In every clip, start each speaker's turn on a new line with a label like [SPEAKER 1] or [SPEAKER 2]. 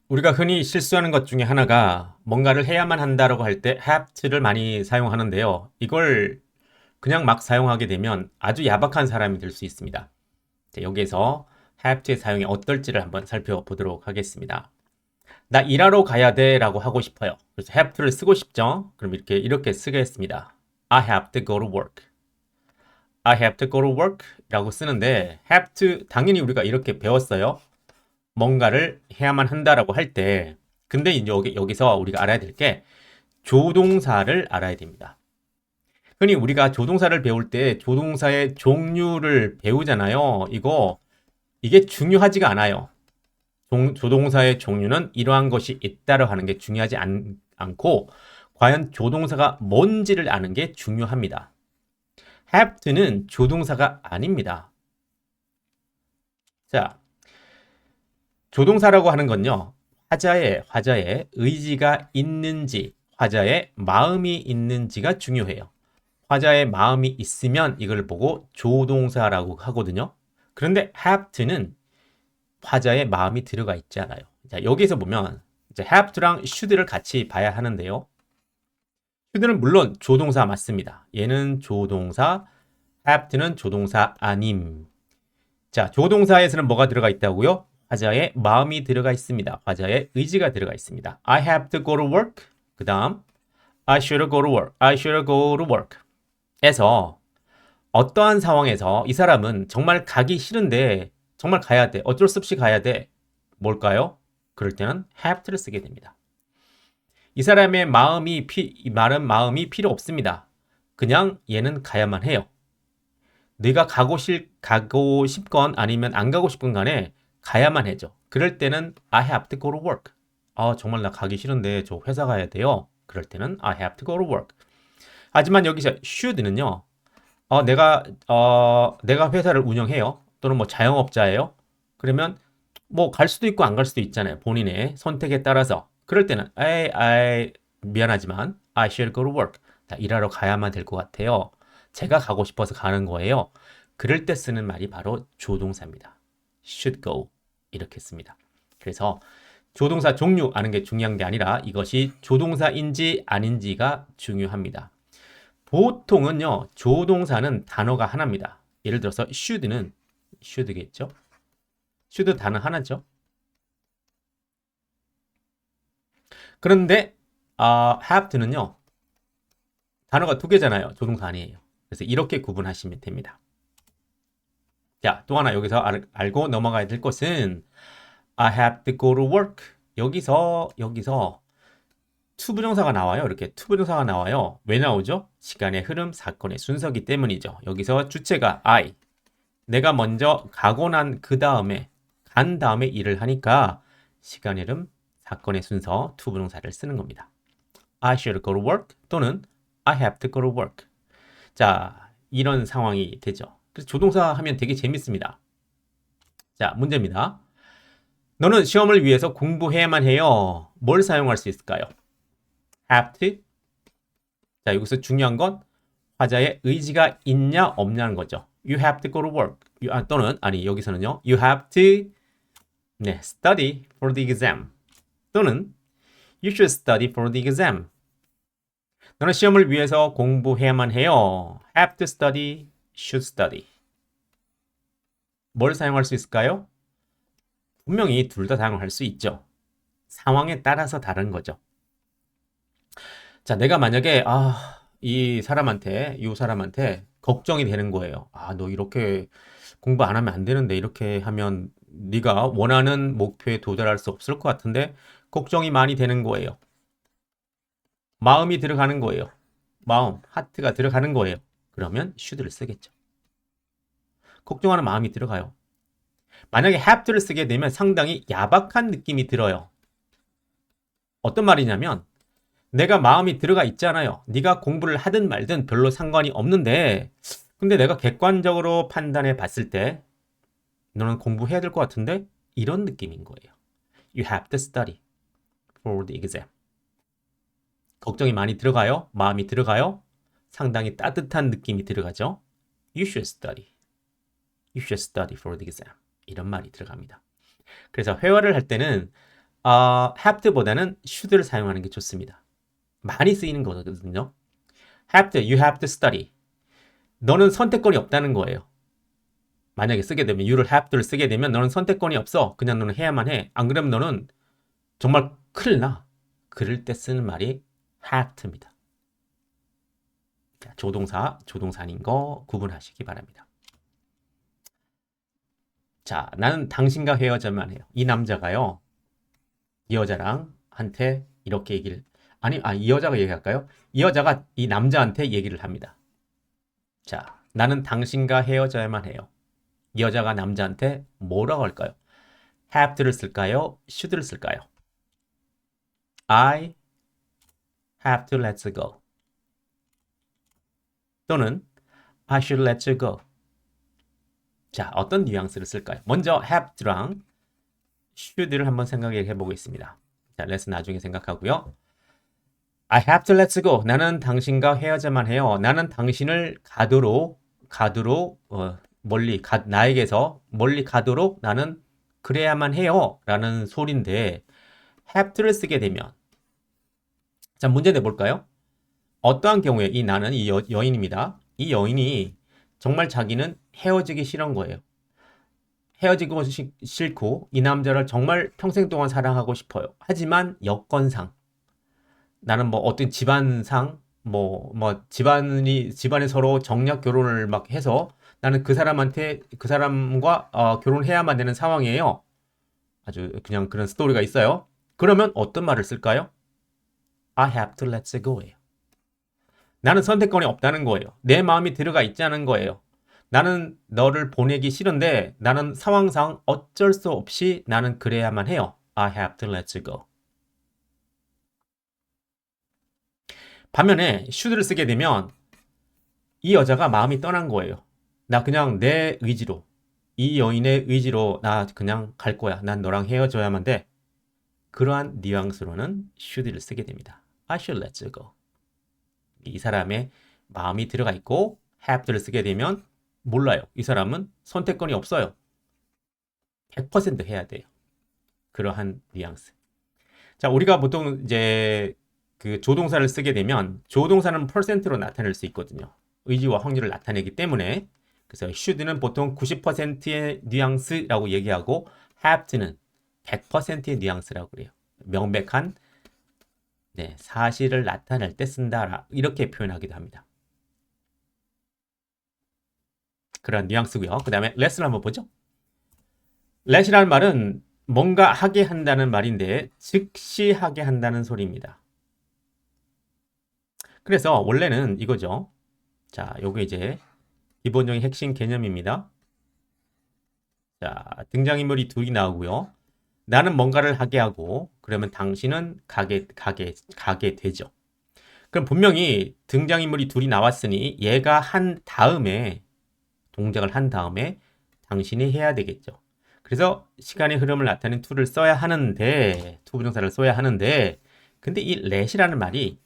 [SPEAKER 1] 우리가 흔히 실수하는 것 중에 하나가 뭔가를 해야만 한다라고 할 때 have to를 많이 사용하는데요. 이걸 그냥 막 사용하게 되면 아주 야박한 사람이 될 수 있습니다. 자, 여기에서 have to의 사용이 어떨지를 한번 살펴보도록 하겠습니다. 나 일하러 가야 돼 라고 하고 싶어요. 그래서 have to를 쓰고 싶죠? 그럼 이렇게 쓰겠습니다. I have to go to work. I have to go to work 라고 쓰는데 have to 당연히 우리가 이렇게 배웠어요. 뭔가를 해야만 한다라고 할 때, 근데 이제 여기서 우리가 알아야 될 게 조동사를 알아야 됩니다. 흔히 우리가 조동사를 배울 때 조동사의 종류를 배우잖아요. 이게 중요하지가 않아요. 조동사의 종류는 이러한 것이 있다고 하는 게 중요하지 않고 과연 조동사가 뭔지를 아는 게 중요합니다. have to는 조동사가 아닙니다. 자, 조동사라고 하는 건요. 화자의 의지가 있는지, 화자의 마음이 있는지가 중요해요. 화자의 마음이 있으면 이걸 보고 조동사라고 하거든요. 그런데 have to는 화자의 마음이 들어가 있지 않아요. 자, 여기서 보면 이제 have to랑 should를 같이 봐야 하는데요. should는 물론 조동사 맞습니다. 얘는 조동사, have to는 조동사 아님. 자, 조동사에서는 뭐가 들어가 있다고요? 화자의 마음이 들어가 있습니다. 화자의 의지가 들어가 있습니다. I have to go to work. 그 다음 I should go to work. I should go to work. 에서 어떠한 상황에서 이 사람은 정말 가기 싫은데 정말 가야 돼. 어쩔 수 없이 가야 돼. 뭘까요? 그럴 때는 have to를 쓰게 됩니다. 이 사람의 이 말은 마음이 필요 없습니다. 그냥 얘는 가야만 해요. 네가 가고 싶건 아니면 안 가고 싶건 간에 가야만 해죠. 그럴 때는 I have to go to work. 정말 나 가기 싫은데 저 회사 가야 돼요. 그럴 때는 I have to go to work. 하지만 여기서 should는요. 내가 회사를 운영해요. 또는 뭐 자영업자예요. 그러면 뭐 갈 수도 있고 안 갈 수도 있잖아요. 본인의 선택에 따라서. 그럴 때는 미안하지만 I should go to work. 나 일하러 가야만 될 것 같아요. 제가 가고 싶어서 가는 거예요. 그럴 때 쓰는 말이 바로 조동사입니다. should go 이렇게 씁니다. 그래서 조동사 종류 아는 게 중요한 게 아니라 이것이 조동사인지 아닌지가 중요합니다. 보통은요, 조동사는 단어가 하나입니다. 예를 들어서 should겠죠? should 단어 하나죠. 그런데 have to는요, 단어가 두 개잖아요. 조동사 아니에요. 그래서 이렇게 구분하시면 됩니다. 자, 또 하나 여기서 알고 넘어가야 될 것은 I have to go to work. 여기서 투부정사가 나와요. 이렇게 투부정사가 나와요. 왜 나오죠? 시간의 흐름, 사건의 순서기 때문이죠. 여기서 주체가 I. 내가 먼저 가고 난 간 다음에 일을 하니까 시간의 흐름, 사건의 순서, 투부정사를 쓰는 겁니다. I should go to work 또는 I have to go to work. 자, 이런 상황이 되죠. 그래서 조동사 하면 되게 재밌습니다. 자, 문제입니다. 너는 시험을 위해서 공부해야만 해요. 뭘 사용할 수 있을까요? have to. 자, 여기서 중요한 건 화자의 의지가 있냐 없냐는 거죠. You have to go to work. 또는 여기서는요. You have to study for the exam. 또는 You should study for the exam. 너는 시험을 위해서 공부해야만 해요. Have to study, should study. 뭘 사용할 수 있을까요? 분명히 둘 다 사용할 수 있죠. 상황에 따라서 다른 거죠. 자, 내가 만약에 이 사람한테 걱정이 되는 거예요. 너 이렇게 공부 안 하면 안 되는데 이렇게 하면 네가 원하는 목표에 도달할 수 없을 것 같은데 걱정이 많이 되는 거예요. 마음이 들어가는 거예요. 하트가 들어가는 거예요. 그러면 should를 쓰겠죠. 걱정하는 마음이 들어가요. 만약에 have to를 쓰게 되면 상당히 야박한 느낌이 들어요. 어떤 말이냐면 내가 마음이 들어가 있잖아요. 네가 공부를 하든 말든 별로 상관이 없는데 근데 내가 객관적으로 판단해 봤을 때 너는 공부해야 될 것 같은데 이런 느낌인 거예요. You have to study for the exam. 걱정이 많이 들어가요. 마음이 들어가요. 상당히 따뜻한 느낌이 들어가죠. You should study. You should study for the exam. 이런 말이 들어갑니다. 그래서 회화를 할 때는 have to보다는 should를 사용하는 게 좋습니다. 많이 쓰이는 거거든요. have to, you have to study. 너는 선택권이 없다는 거예요. 만약에 쓰게 되면 you'll have to를 쓰게 되면 너는 선택권이 없어. 그냥 너는 해야만 해. 안 그러면 너는 정말 큰일 나. 그럴 때 쓰는 말이 have to입니다. 조동사, 조동사 아닌 거 구분하시기 바랍니다. 자, 나는 당신과 헤어져만 해요. 이 남자가요. 이 여자랑 한테 이렇게 얘기를 이 여자가 얘기할까요? 이 여자가 이 남자한테 얘기를 합니다. 자, 나는 당신과 헤어져야만 해요. 이 여자가 남자한테 뭐라고 할까요? have to를 쓸까요? should를 쓸까요? I have to let you go. 또는 I should let you go. 자, 어떤 뉘앙스를 쓸까요? 먼저 have to랑 should를 한번 생각해 보겠습니다. 자, 레슨 나중에 생각하고요. I have to let you go. 나는 당신과 헤어져만 해요. 나는 당신을 가도록 나에게서 멀리 가도록 나는 그래야만 해요. 라는 소리인데 have to를 쓰게 되면 자, 문제 내볼까요? 어떠한 경우에 이 나는 이 여인입니다. 이 여인이 정말 자기는 헤어지기 싫은 거예요. 헤어지고 싫고 이 남자를 정말 평생 동안 사랑하고 싶어요. 하지만 여건상 나는 뭐 어떤 집안상 집안이 서로 정략 결혼을 막 해서 나는 그 사람과 결혼해야만 되는 상황이에요. 아주 그냥 그런 스토리가 있어요. 그러면 어떤 말을 쓸까요? I have to let you go예요. 나는 선택권이 없다는 거예요. 내 마음이 들어가 있지 않은 거예요. 나는 너를 보내기 싫은데 나는 상황상 어쩔 수 없이 나는 그래야만 해요. I have to let you go. 반면에 should를 쓰게 되면 이 여자가 마음이 떠난 거예요. 나 그냥 내 의지로 이 여인의 의지로 나 그냥 갈 거야. 난 너랑 헤어져야만 돼. 그러한 뉘앙스로는 should를 쓰게 됩니다. I should let you go. 이 사람의 마음이 들어가 있고 have를 쓰게 되면 몰라요. 이 사람은 선택권이 없어요. 100% 해야 돼요. 그러한 뉘앙스. 자, 우리가 보통 이제 그 조동사를 쓰게 되면 조동사는 %로 나타낼 수 있거든요. 의지와 확률을 나타내기 때문에 그래서 should는 보통 90%의 뉘앙스라고 얘기하고 have to는 100%의 뉘앙스라고 그래요. 명백한 사실을 나타낼 때 쓴다. 이렇게 표현하기도 합니다. 그런 뉘앙스고요. 그 다음에 let을 한번 보죠. let이라는 말은 뭔가 하게 한다는 말인데 즉시 하게 한다는 소리입니다. 그래서 원래는 이거죠. 자, 요게 이제 기본적인 핵심 개념입니다. 자, 등장인물이 둘이 나오고요. 나는 뭔가를 하게 하고 그러면 당신은 가게 되죠. 그럼 분명히 등장인물이 둘이 나왔으니 얘가 한 다음에 동작을 한 다음에 당신이 해야 되겠죠. 그래서 시간의 흐름을 나타내는 to를 써야 하는데 to 부정사를 써야 하는데 근데 이 let이라는 말이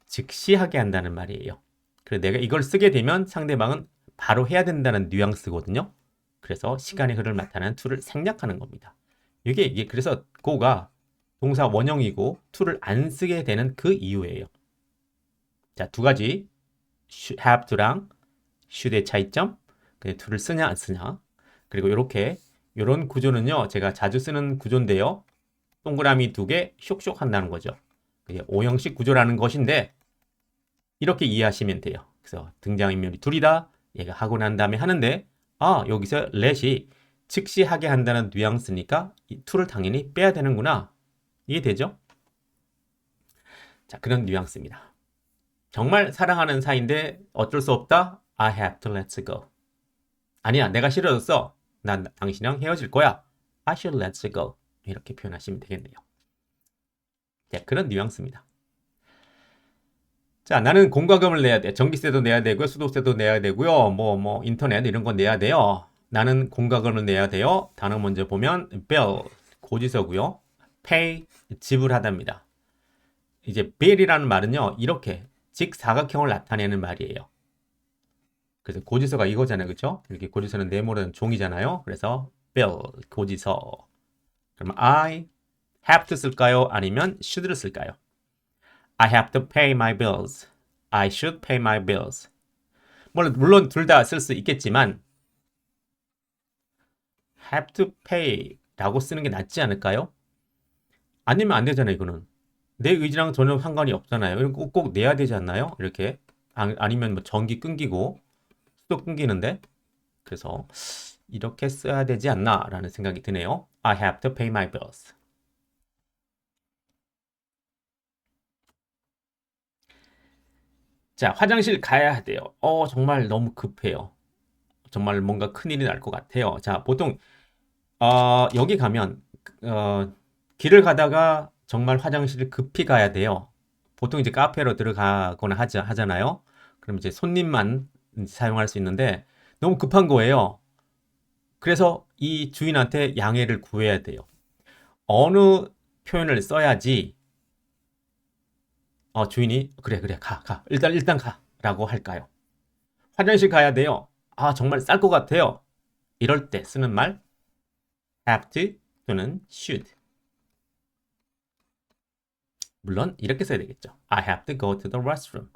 [SPEAKER 1] 즉시 하게 한다는 말이에요. 그래서 내가 이걸 쓰게 되면 상대방은 바로 해야 된다는 뉘앙스거든요. 그래서 시간의 흐름을 나타내는 to를 생략하는 겁니다. 이게 그래서 go가 동사 원형이고 to를 안 쓰게 되는 그 이유예요. 자, 두 가지 have to랑 should의 차이점, to를 쓰냐 안 쓰냐. 그리고 이런 구조는요, 제가 자주 쓰는 구조인데요. 동그라미 두 개 쇽쇽 한다는 거죠. 오형식 구조라는 것인데 이렇게 이해하시면 돼요. 그래서 등장인물이 둘이다. 얘가 하고 난 다음에 하는데 여기서 let이 즉시 하게 한다는 뉘앙스니까 이 to를 당연히 빼야 되는구나. 이해되죠? 자, 그런 뉘앙스입니다. 정말 사랑하는 사이인데 어쩔 수 없다. I have to let you go. 아니야, 내가 싫어졌어. 난 당신이랑 헤어질 거야. I should let you go. 이렇게 표현하시면 되겠네요. 네, 그런 뉘앙스입니다. 자, 나는 공과금을 내야 돼. 전기세도 내야 되고요. 수도세도 내야 되고요. 인터넷 이런 거 내야 돼요. 나는 공과금을 내야 돼요. 단어 먼저 보면 bill, 고지서고요. pay, 지불하답니다. 이제 bill이라는 말은요. 이렇게 직사각형을 나타내는 말이에요. 그래서 고지서가 이거잖아요. 그렇죠? 이렇게 고지서는 네모는 종이잖아요. 그래서 bill, 고지서. 그러면 I have to 쓸까요? 아니면 should를 쓸까요? I have to pay my bills. I should pay my bills. 물론 둘 다 쓸 수 있겠지만 have to pay라고 쓰는 게 낫지 않을까요? 아니면 안 되잖아요, 이거는. 내 의지랑 전혀 상관이 없잖아요. 이거 꼭 내야 되지 않나요? 이렇게. 아니면 뭐 전기 끊기고 수도 끊기는데. 그래서 이렇게 써야 되지 않나라는 생각이 드네요. I have to pay my bills. 자, 화장실 가야 돼요. 정말 너무 급해요. 정말 뭔가 큰일이 날 것 같아요. 자, 보통 여기 가면 길을 가다가 정말 화장실을 급히 가야 돼요. 보통 이제 카페로 들어가거나 하잖아요. 그럼 이제 손님만 사용할 수 있는데 너무 급한 거예요. 그래서 이 주인한테 양해를 구해야 돼요. 어느 표현을 써야지 주인이 그래 가 일단 가라고 할까요? 화장실 가야 돼요. 정말 쌀 것 같아요. 이럴 때 쓰는 말 have to 또는 should. 물론 이렇게 써야 되겠죠. I have to go to the restroom.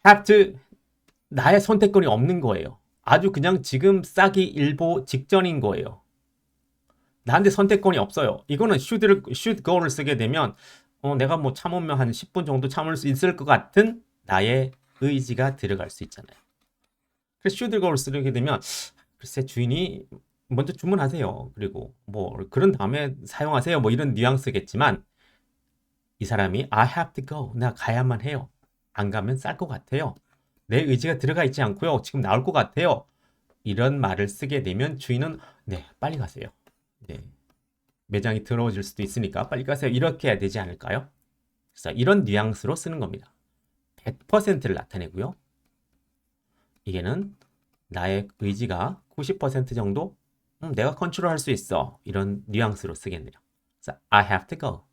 [SPEAKER 1] have to 나의 선택권이 없는 거예요. 아주 그냥 지금 싸기 일보 직전인 거예요. 나한테 선택권이 없어요. 이거는 should go를 쓰게 되면 내가 뭐 참으면 한 10분 정도 참을 수 있을 것 같은 나의 의지가 들어갈 수 있잖아요. 그래서 should go를 쓰게 되면 글쎄 주인이 먼저 주문하세요. 그리고 뭐 그런 다음에 사용하세요. 뭐 이런 뉘앙스겠지만 이 사람이 I have to go. 나 가야만 해요. 안 가면 쌀 것 같아요. 내 의지가 들어가 있지 않고요. 지금 나올 것 같아요. 이런 말을 쓰게 되면 주인은 네, 빨리 가세요. 네. 매장이 더러워질 수도 있으니까 빨리 가세요. 이렇게 해야 되지 않을까요? 그래서 이런 뉘앙스로 쓰는 겁니다. 100%를 나타내고요. 이게는 나의 의지가 90% 정도 내가 컨트롤할 수 있어. 이런 뉘앙스로 쓰겠네요. 그래서 I have to go.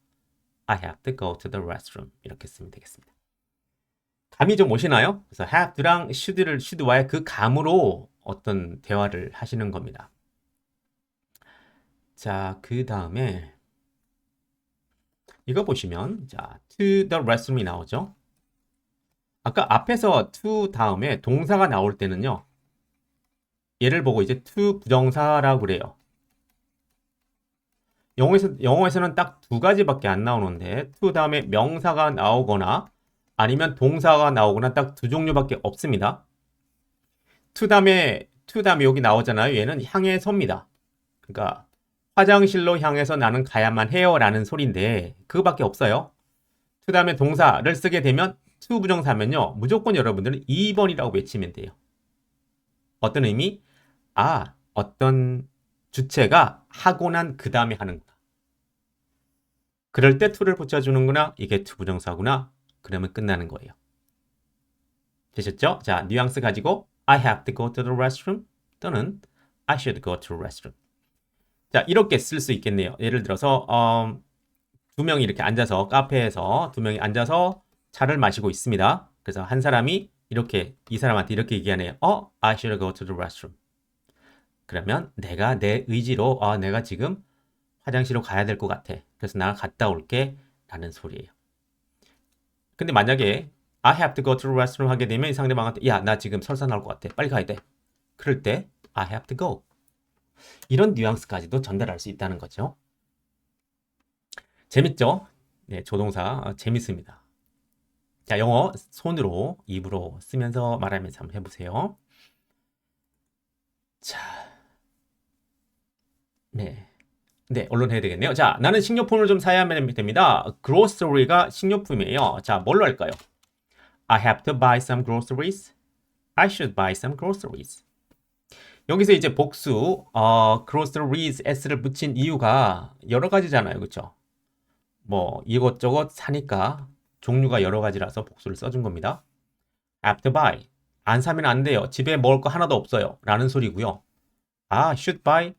[SPEAKER 1] I have to go to the restroom. 이렇게 쓰면 되겠습니다. 감이 좀 오시나요? 그래서 have to랑 should와의 그 감으로 어떤 대화를 하시는 겁니다. 자, 그 다음에 이거 보시면 자, to the restroom이 나오죠. 아까 앞에서 to 다음에 동사가 나올 때는요. 얘를 보고 이제 to 부정사라고 그래요. 영어에서는 딱 두 가지밖에 안 나오는데 to 다음에 명사가 나오거나 아니면 동사가 나오거나 딱 두 종류밖에 없습니다. to 다음에 여기 나오잖아요. 얘는 향해서입니다. 그러니까 화장실로 향해서 나는 가야만 해요 라는 소리인데 그거밖에 없어요. to 다음에 동사를 쓰게 되면 to 부정사면요. 무조건 여러분들은 2번이라고 외치면 돼요. 어떤 의미? 어떤 주체가 하고 난 그 다음에 하는구나. 그럴 때 to를 붙여주는구나. 이게 to 부정사구나. 그러면 끝나는 거예요. 되셨죠? 자, 뉘앙스 가지고 I have to go to the restroom 또는 I should go to the restroom. 자, 이렇게 쓸 수 있겠네요. 예를 들어서 두 명이 이렇게 앉아서 카페에서 두 명이 앉아서 차를 마시고 있습니다. 그래서 한 사람이 이렇게 이 사람한테 이렇게 얘기하네요. I should go to the restroom. 그러면 내가 내 의지로 내가 지금 화장실로 가야 될 것 같아. 그래서 나 갔다 올게 라는 소리예요. 근데 만약에 I have to go to the restroom 하게 되면 이 상대방한테 야, 나 지금 설사 나올 것 같아. 빨리 가야 돼. 그럴 때 I have to go. 이런 뉘앙스까지도 전달할 수 있다는 거죠. 재밌죠? 네, 조동사 재밌습니다. 자, 영어 손으로 입으로 쓰면서 말하면서 한번 해보세요. 자, 네. 네, 언론 해야 되겠네요. 자, 나는 식료품을 좀 사야 됩니다. grocery가 식료품이에요. 자, 뭘로 할까요? I have to buy some groceries. I should buy some groceries. 여기서 이제 복수, groceries, s를 붙인 이유가 여러 가지잖아요. 그렇죠? 뭐 이것저것 사니까 종류가 여러 가지라서 복수를 써준 겁니다. have to buy. 안 사면 안 돼요. 집에 먹을 거 하나도 없어요. 라는 소리고요. should buy.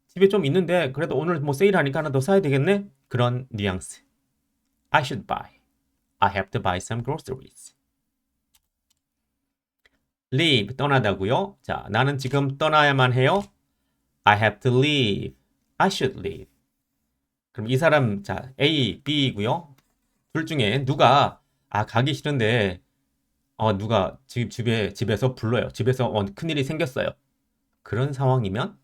[SPEAKER 1] 집에 좀 있는데 그래도 오늘 뭐 세일하니까 하나 더 사야 되겠네? 그런 뉘앙스. I should buy. I have to buy some groceries. leave, 떠나다고요. 자, 나는 지금 떠나야만 해요. I have to leave. I should leave. 그럼 이 사람, 자, A, B고요. 둘 중에 누가, 가기 싫은데, 누가 집에서 불러요. 집에서 큰일이 생겼어요. 그런 상황이면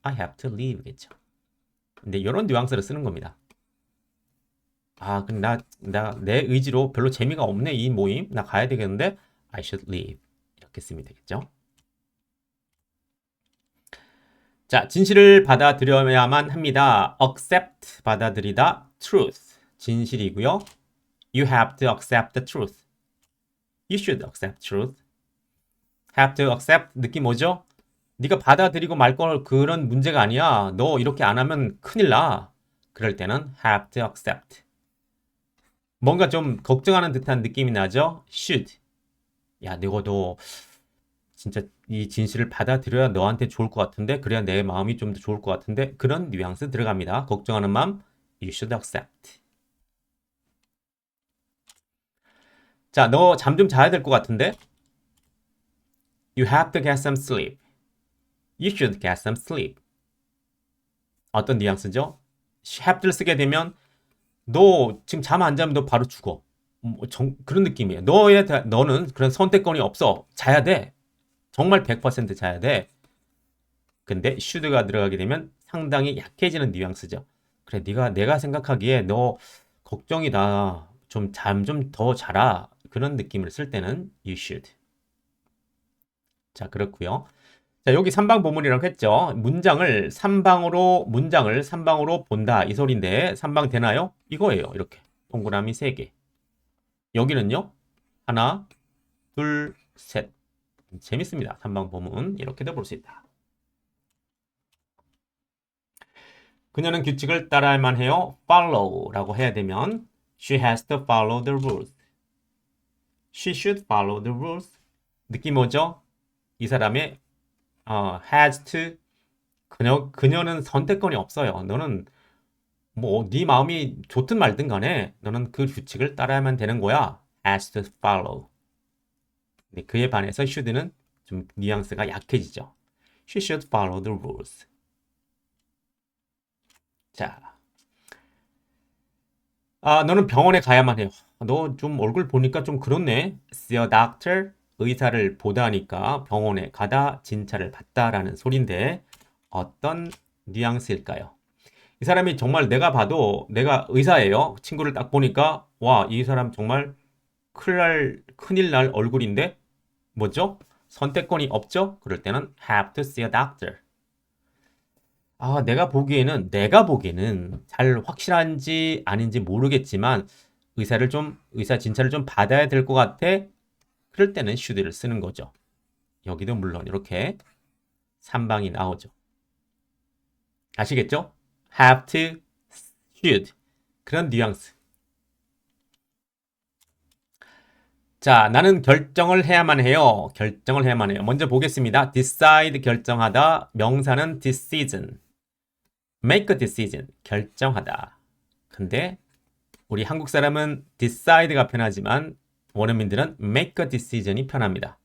[SPEAKER 1] I have to leave겠죠. 근데 이런 뉘앙스를 쓰는 겁니다. 근데 내 의지로 별로 재미가 없네, 이 모임. 나 가야 되겠는데, I should leave. 이렇게 쓰면 되겠죠. 자, 진실을 받아들여야만 합니다. accept, 받아들이다, truth, 진실이고요. You have to accept the truth. You should accept truth. have to accept, 느낌 뭐죠? 네가 받아들이고 말 걸 그런 문제가 아니야. 너 이렇게 안 하면 큰일 나. 그럴 때는 have to accept. 뭔가 좀 걱정하는 듯한 느낌이 나죠? should. 야, 너 진짜 이 진실을 받아들여야 너한테 좋을 것 같은데, 그래야 내 마음이 좀 더 좋을 것 같은데, 그런 뉘앙스 들어갑니다. 걱정하는 마음, you should accept. 자, 너 잠 좀 자야 될 것 같은데, you have to get some sleep. You should get some sleep. 어떤 뉘앙스죠? have를 쓰게 되면 너 지금 잠 안 자면 너 바로 죽어. 그런 느낌이에요. 너는 그런 선택권이 없어. 자야 돼. 정말 100% 자야 돼. 근데 should가 들어가게 되면 상당히 약해지는 뉘앙스죠. 그래, 내가 생각하기에 너 걱정이다. 좀 잠 좀 더 자라. 그런 느낌을 쓸 때는 you should. 자, 그렇고요. 자, 여기 삼방보문이라고 했죠. 문장을 삼방으로 본다. 이 소리인데 삼방 되나요? 이거예요. 이렇게. 동그라미 3개. 여기는요. 하나, 둘, 셋. 재밌습니다. 삼방보문. 이렇게도 볼 수 있다. 그녀는 규칙을 따라야만 해요. follow라고 해야 되면 she has to follow the rules. She should follow the rules. 느낌 뭐죠? 이 사람의 has to 그녀는 선택권이 없어요. 너는 뭐 네 마음이 좋든 말든 간에 너는 그 규칙을 따라야만 되는 거야. has to follow. 근데 그에 반해서 should는 좀 뉘앙스가 약해지죠. She should follow the rules. 자, 너는 병원에 가야만 해요. 너 좀 얼굴 보니까 좀 그렇네. See a doctor. 의사를 보다니까 병원에 가다 진찰을 받다라는 소린데 어떤 뉘앙스일까요? 이 사람이 정말 내가 봐도 내가 의사예요. 친구를 딱 보니까 와, 이 사람 정말 큰일 날 얼굴인데 뭐죠? 선택권이 없죠? 그럴 때는 have to see a doctor. 내가 보기에는 잘 확실한지 아닌지 모르겠지만 의사 진찰을 좀 받아야 될 것 같아. 그럴 때는 should를 쓰는 거죠. 여기도 물론 이렇게 3방이 나오죠. 아시겠죠? have to, should. 그런 뉘앙스. 자, 나는 결정을 해야만 해요. 결정을 해야만 해요. 먼저 보겠습니다. decide, 결정하다. 명사는 decision. make a decision, 결정하다. 근데 우리 한국 사람은 decide가 편하지만 원어민들은 make a decision이 편합니다.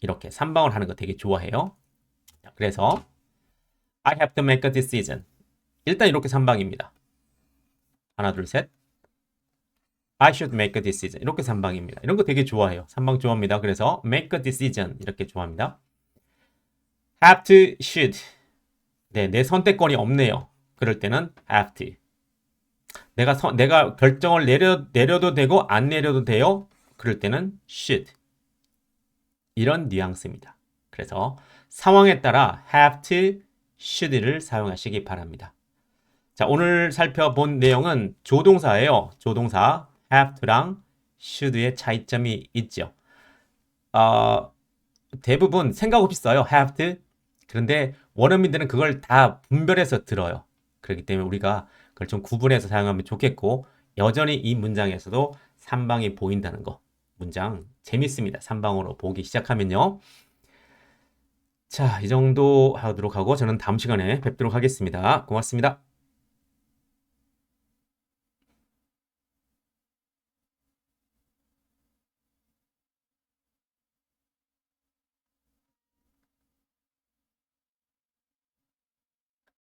[SPEAKER 1] 이렇게 3방을 하는 거 되게 좋아해요. 그래서 I have to make a decision. 일단 이렇게 3방입니다. 하나, 둘, 셋. I should make a decision. 이렇게 3방입니다. 이런 거 되게 좋아해요. 3방 좋아합니다. 그래서 make a decision 이렇게 좋아합니다. have to, should. 네, 내 선택권이 없네요. 그럴 때는 have to. 내가 결정을 내려도 되고 안 내려도 돼요. 그럴 때는 should. 이런 뉘앙스입니다. 그래서 상황에 따라 have to, should를 사용하시기 바랍니다. 자, 오늘 살펴본 내용은 조동사예요. 조동사 have to랑 should의 차이점이 있죠. 대부분 생각 없이 써요. have to. 그런데 원어민들은 그걸 다 분별해서 들어요. 그렇기 때문에 우리가 그걸 좀 구분해서 사용하면 좋겠고 여전히 이 문장에서도 3방이 보인다는 거. 문장 재밌습니다. 3방으로 보기 시작하면요. 자, 이 정도 하도록 하고 저는 다음 시간에 뵙도록 하겠습니다. 고맙습니다.